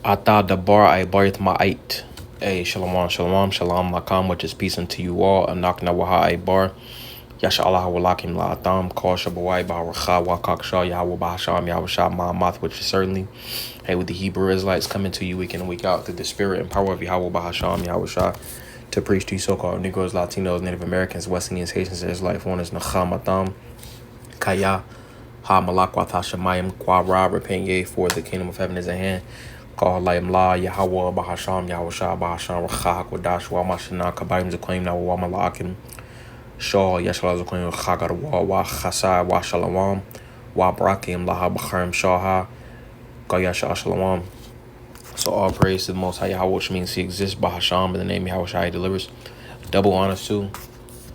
Ata dabar ay barith ma'ait. Hey, shalom, shalom, shalom lakam, which is peace unto you all. Anak nawaha ay bar. Yasha Allah walakim la'atam. Call shabawai ba'aracha wakaksha Yahweh ba'asham Yahweh ma'amath, which is certainly, hey, with the Hebrew Israelites coming to you week in and week out through the spirit and power of Yahweh ba'asham Yahweh to preach to you so-called Negroes, Latinos, Native Americans, West Indians, Haitians, Israelites, foreigners, Nachamatam, Kaya, Ha Malakwatha Shemayim, Kwara, repent ye, for the kingdom of heaven is at hand. Call Layim La, Yahweh Bahasham, Yahweh Bahasham, Racha Hakodash, Wamashana, Kabayim Zaklaim, Nawama Lakim, Shaw, Yashal Zaklaim, Chagar Wa, Chasai, Wa Shalawam, Wa Brakim, Laha Bakharim, Shaha, Gayasha Shalawam. So all praise to the Most High Yahweh, which means he exists, Bahasham, in the name of Yahweh Shai delivers. Double honors to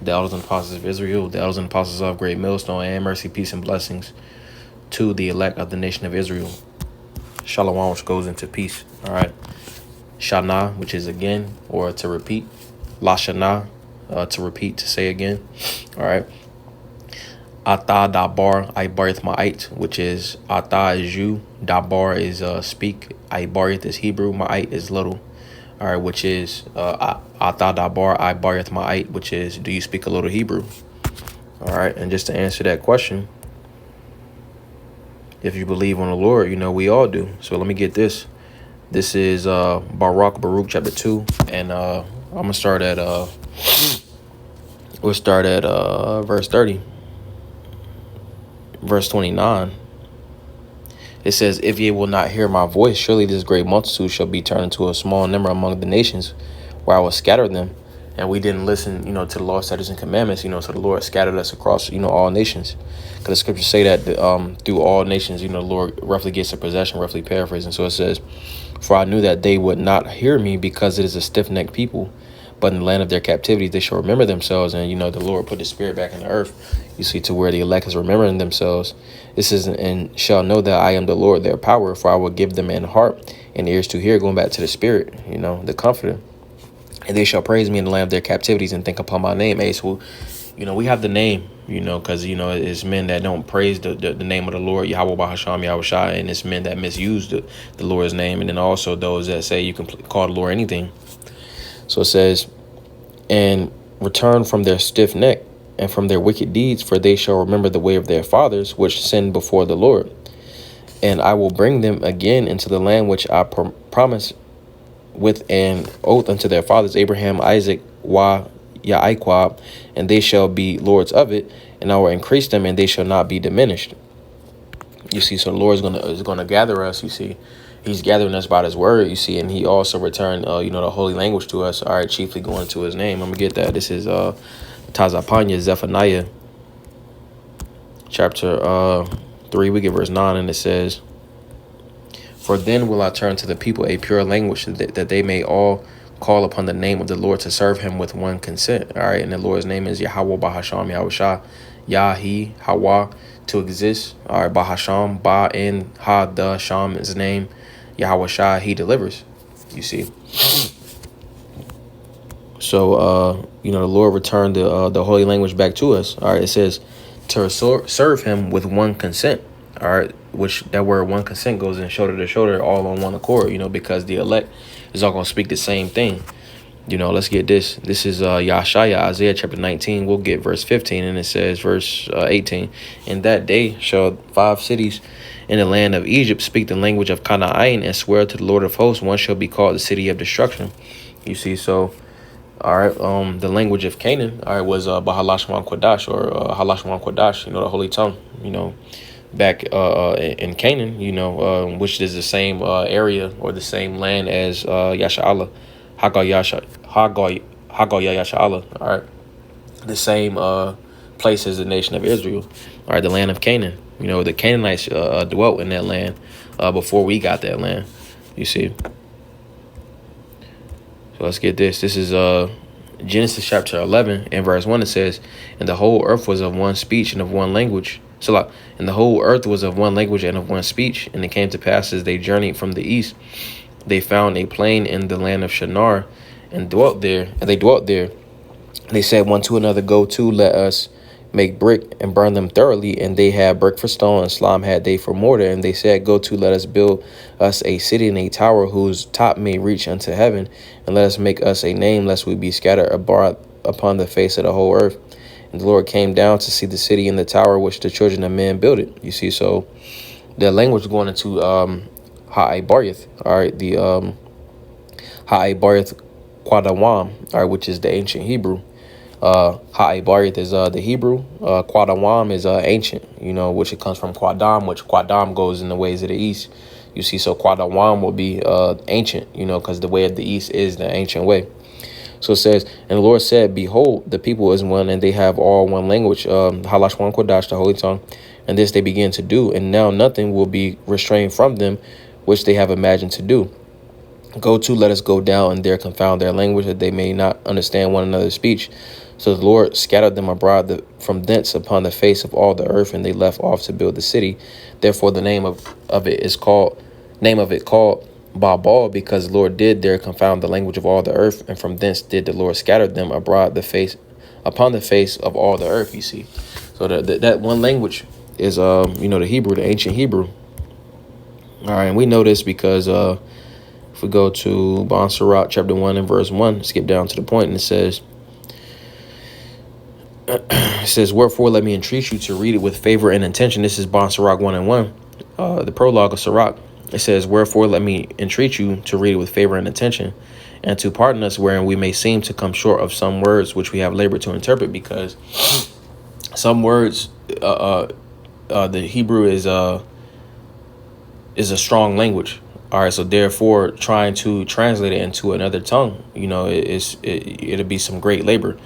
the elders and apostles of Israel, the elders and apostles of Great Millstone, and mercy, peace, and blessings to the elect of the nation of Israel. Shalom, which goes into peace. All right. Shana, which is again, or to repeat. Lashana, to repeat, to say again. All right. Ata dabar ibarith ma'ait, which is ata is you, dabar is speak, ibarith is Hebrew, ma'ait is little. All right, which is ata dabar ibarith ma'ait, which is, do you speak a little Hebrew? All right, and just to answer that question, if you believe on the Lord, you know we all do. So let me get this. This is Baruch chapter 2, and I'm gonna start at we'll start at verse 30. Verse 29, it says, if ye will not hear my voice, surely this great multitude shall be turned into a small number among the nations, where I will scatter them. And we didn't listen, to the Lord's statutes and commandments, so the Lord scattered us across, all nations. Because the scriptures say that through all nations, the Lord roughly gets a possession, roughly paraphrasing. So it says, for I knew that they would not hear me, because it is a stiff-necked people. But in the land of their captivity, they shall remember themselves. And, the Lord put his spirit back in the earth, you see, to where the elect is remembering themselves. This is, and shall know that I am the Lord, their power, for I will give them an heart and ears to hear, going back to the spirit, the comforter. And they shall praise me in the land of their captivities and think upon my name. Hey, so, we have the name, because, it's men that don't praise the name of the Lord, Yahweh Bahasham, Yahweh Shai, and it's men that misuse the Lord's name. And then also those that say you can call the Lord anything. So it says, and return from their stiff neck and from their wicked deeds, for they shall remember the way of their fathers, which sinned before the Lord. And I will bring them again into the land which I promised with an oath unto their fathers, Abraham, Isaac, Yaquab, and they shall be lords of it, and I will increase them, and they shall not be diminished. You see, so the Lord is gonna gather us, you see. He's gathering us by his word, you see, and he also returned, the holy language to us, all right, chiefly going to his name. I'm going to get that. This is Tazapanya, Zephaniah, chapter 3, we get verse 9, and it says, for then will I turn to the people a pure language, that they may all call upon the name of the Lord to serve him with one consent, all right, and the Lord's name is Yahweh Bahasham, Yahweh Shah, Yahi, Hawa, to exist, all right, Bahasham, Ba, in, Ha, Da, Sham is his name, Yahweh Shai, he delivers, you see. So, the Lord returned the holy language back to us. All right, it says to serve him with one consent. All right, which that word one consent goes in shoulder to shoulder, all on one accord, because the elect is all going to speak the same thing. Let's get this. This is Yashaya, Isaiah chapter 19. We'll get verse 15, and it says, verse 18, in that day shall 5 cities in the land of Egypt speak the language of Canaan and swear to the Lord of hosts, one shall be called the city of destruction. You see, so, all right, the language of Canaan, all right, was Bahalashwan Kodash, or Halashwan Kodash, the holy tongue, back in Canaan, which is the same area or the same land as Yasha'Allah, Haggai Yasha'Allah, all right, the same place as the nation of Israel, all right, the land of Canaan. The Canaanites dwelt in that land before we got that land, you see. So let's get this. This is Genesis chapter 11 and verse 1. It says, and the whole earth was of one speech and of one language. And the whole earth was of one language and of one speech. And it came to pass as they journeyed from the east, they found a plain in the land of Shinar and dwelt there. And they dwelt there. And they said one to another, go to, let us make brick and burn them thoroughly. And they had brick for stone, and slime had they for mortar. And they said, Go to, let us build us a city and a tower whose top may reach unto heaven, and let us make us a name, lest we be scattered abroad upon the face of the whole earth. And the Lord came down to see the city and the tower which the children of men builded. You see, so the language going into Ha'abarith, all right, the Ha'abarith Quadawam, all right, which is the ancient Hebrew. Ha'abarith is the Hebrew. Quadawam is ancient, which it comes from Quadam, which Quadam goes in the ways of the east. You see, so Quadawam will be ancient, because the way of the east is the ancient way. So it says, and the Lord said, Behold, the people is one, and they have all one language, Halashwan Kodash, the holy tongue, and this they begin to do, and now nothing will be restrained from them, which they have imagined to do. Go to, let us go down, and there confound their language, that they may not understand one another's speech. So the Lord scattered them abroad from thence upon the face of all the earth, and they left off to build the city. Therefore the name of it called Babal, because the Lord did there confound the language of all the earth, and from thence did the Lord scatter them abroad upon the face of all the earth. You see, so that one language is the Hebrew, the ancient Hebrew. All right, and we know this because if we go to Bon Sirach chapter 1 and verse 1, skip down to the point, and it says, Wherefore let me entreat you to read it with favor and intention. This is Bon Sirach 1 and 1, the prologue of Sirach. It says, Wherefore let me entreat you to read it with favor and attention, and to pardon us wherein we may seem to come short of some words which we have labored to interpret, because some words, the Hebrew is a strong language. All right, so therefore, trying to translate it into another tongue, it'll be some great labor,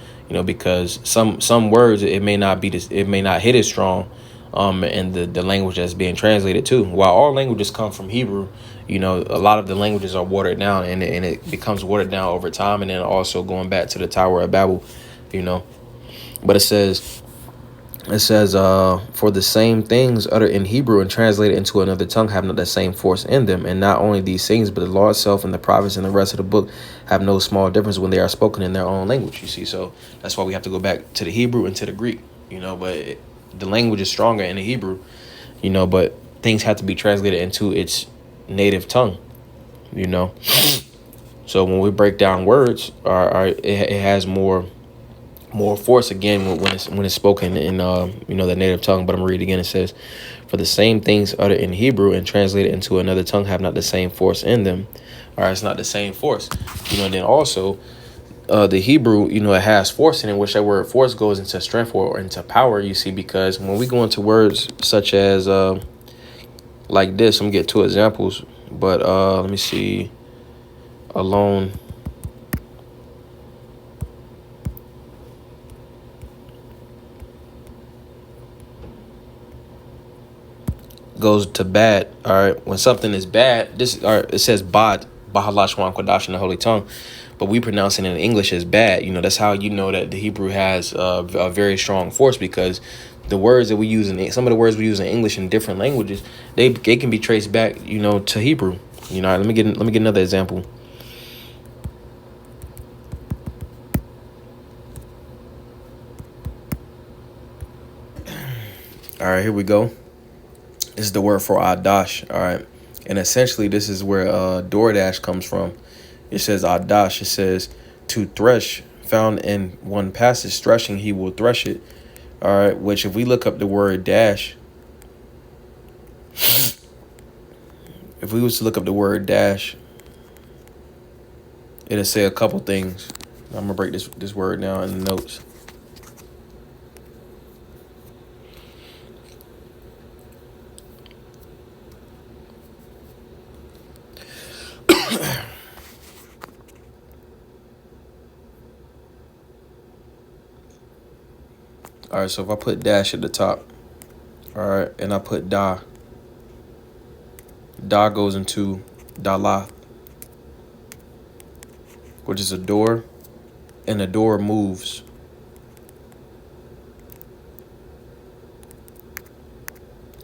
because some words it may not hit as strong, in the language that's being translated to. While all languages come from Hebrew, a lot of the languages are watered down, and it becomes watered down over time, and then also going back to the Tower of Babel, But it says, for the same things uttered in Hebrew and translated into another tongue have not the same force in them. And not only these things, but the law itself and the prophets and the rest of the book have no small difference when they are spoken in their own language. You see, so that's why we have to go back to the Hebrew and to the Greek, but the language is stronger in the Hebrew, but things have to be translated into its native tongue, So when we break down words, it has more force again when it's spoken in the native tongue. But I'm gonna read it again. It says, for the same things uttered in Hebrew and translated into another tongue have not the same force in them. All right, it's not the same force, and then also the Hebrew, it has force in it, which that word force goes into strength or into power. You see, because when we go into words such as like this, I'm gonna get two examples, but let me see. Alone. Goes to bad. All right, when something is bad, it says bad, Bahalashwan Kodash in the holy tongue, but we pronounce it in English as bad. That's how you know that the Hebrew has a very strong force, because the words that we use some of the words we use in English in different languages, they can be traced back, to Hebrew. Let me get another example. All right, here we go. This is the word for Adash, all right? And essentially, this is where DoorDash comes from. It says Adash. It says, to thresh, found in one passage, threshing, he will thresh it, all right? Which, if we look up the word dash, if we was to look up the word dash, it'll say a couple things. I'm going to break this word down in the notes. All right, so if I put dash at the top, all right, and I put da goes into dala, which is a door, and the door moves.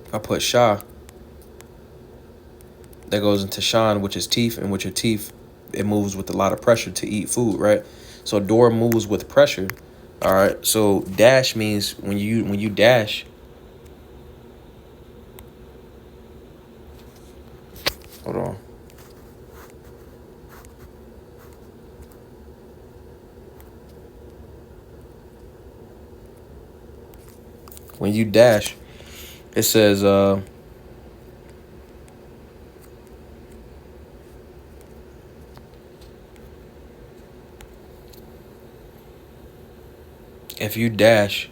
If I put sha, that goes into shan, which is teeth, and with your teeth, it moves with a lot of pressure to eat food, right? So door moves with pressure. All right. So dash means when you dash. Hold on. When you dash, it says if you dash,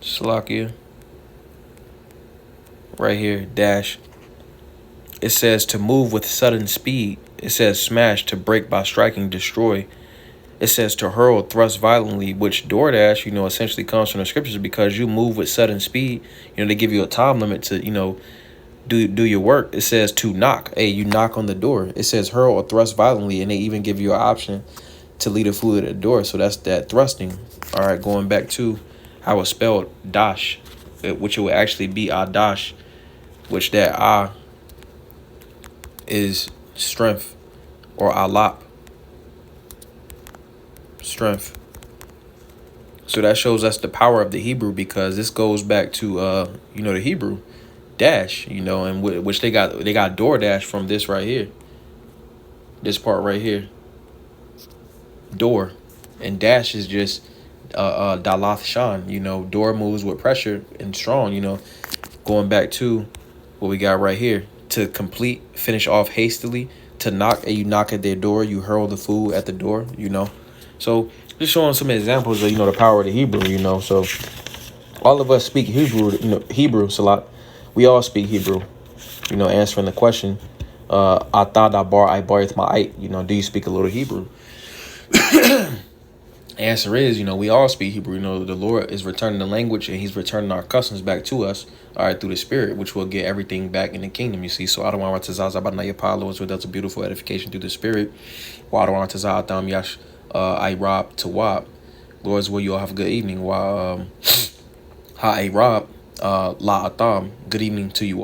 Slovakia, right here, dash. It says to move with sudden speed. It says smash, to break by striking, destroy. It says to hurl, thrust violently, which DoorDash, essentially comes from the scriptures because you move with sudden speed. They give you a time limit to, do your work. It says to knock. Hey, you knock on the door. It says hurl or thrust violently, and they even give you an option to lead a fool at the door. So that's that thrusting. All right, going back to how it's spelled, dash, which it would actually be adash, which that is strength, or alap, strength. So that shows us the power of the Hebrew, because this goes back to the Hebrew dash, and which they got DoorDash from this right here, this part right here, door, and dash is just dalath shan. Door moves with pressure and strong. Going back to what we got right here, to complete, finish off hastily, to knock, and you knock at their door, you hurl the food at the door. So just showing some examples of the power of the Hebrew. So all of us speak Hebrew. Hebrew, Salat. We all speak Hebrew. Answering the question, Atada bar I barith ma'ait. Do you speak a little Hebrew? Answer is, we all speak Hebrew. The Lord is returning the language, and He's returning our customs back to us, all right, through the Spirit, which will get everything back in the kingdom. You see, so Adawan Ratazaz Abanaya Palo is that's a beautiful edification through the Spirit. Adawan Ratazaz Adam Yash I Rob Tawab. Lord's will, you all have a good evening. Ha I Rob La Atam. Good evening to you all.